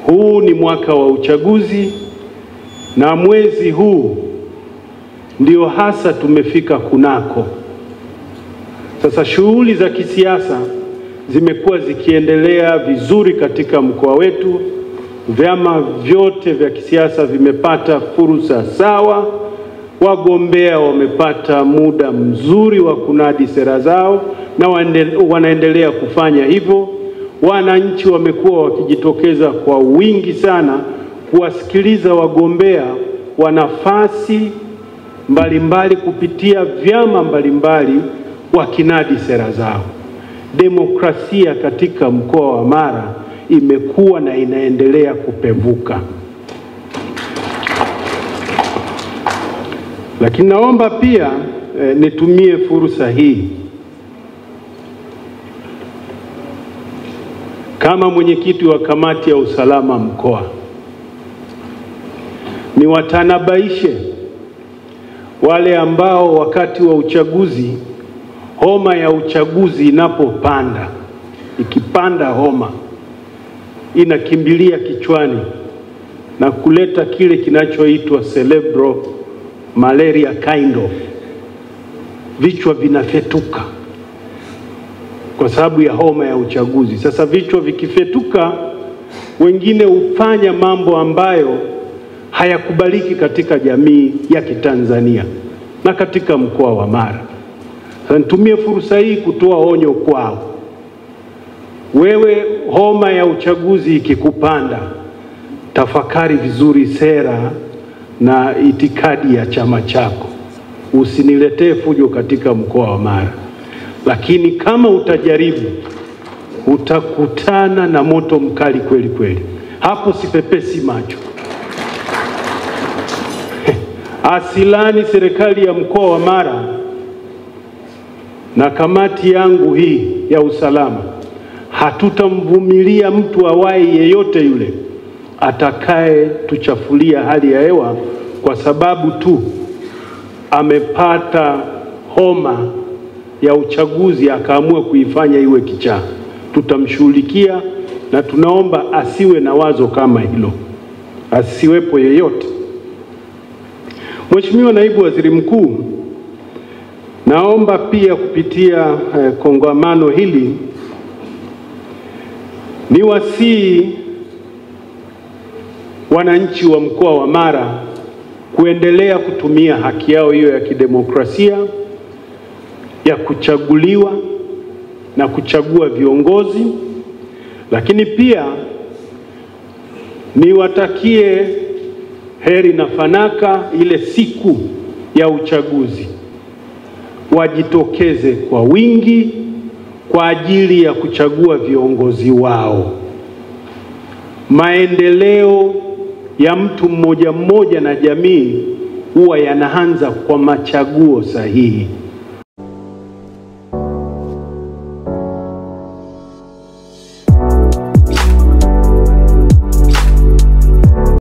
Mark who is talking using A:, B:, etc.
A: Huu ni mwaka wa uchaguzi, na mwezi huu ndio hasa tumefika kunako. Sasa shughuli za kisiasa zimekuwa zikiendelea vizuri katika mkoa wetu. Vyama vyote vya kisiasa vimepata fursa sawa, wagombea wamepata muda mzuri wa kunadi sera zao na wanaendelea kufanya hivyo. Wananchi wamekuwa wakijitokeza kwa wingi sana kuwasikiliza wagombea wa nafasi mbalimbali kupitia vyama mbalimbali wakinadi sera zao. Demokrasia katika mkoa wa Mara imekuwa na inaendelea kupevuka. Lakini naomba pia nitumie fursa hii kama mwenyekiti wa kamati ya usalama mkoa, niwatanabaishe wale ambao wakati wa uchaguzi, homa ya uchaguzi inapopanda, ikipanda homa inakimbilia kichwani na kuleta kile kinachoitwa cerebral malaria kind of. Vichwa vinafetuka kwa sababu ya homa ya uchaguzi. Sasa vichwa vikifetuka, wengine hufanya mambo ambayo hayakubaliki katika jamii ya Kitanzania na katika mkoa wa Mara. Sasa nitumie fursa hii kutoa onyo kwao. Wewe, homa ya uchaguzi ikikupanda, tafakari vizuri sera na itikadi ya chama chako. Usiniletee fujo katika mkoa wa Mara. Lakini kama utajaribu, utakutana na moto mkali kweli kweli. Hapo sipepesi macho. Asilani serikali ya mkoa wa Mara na kamati yangu hii ya usalama, hatutamvumilia mtu awai yeyote yule atakaye tuchafulia hali ya hewa kwa sababu tu amepata homa ya uchaguzi akaamua kuifanya iwe kichaa. Tutamshughulikia na tunaomba asiwe na wazo kama hilo, asiwepo yeyote. Mheshimiwa Naibu Waziri Mkuu, naomba pia kupitia kongamano hili niwasihi wananchi wa mkoa wa Mara kuendelea kutumia haki yao hiyo ya kidemokrasia ya kuchaguliwa na kuchagua viongozi. Lakini pia niwatakie heri na fanaka ile siku ya uchaguzi. Wajitokeze kwa wingi kwa ajili ya kuchagua viongozi wao. Maendeleo ya mtu mmoja mmoja na jamii huwa yanaanza kwa machaguo sahihi.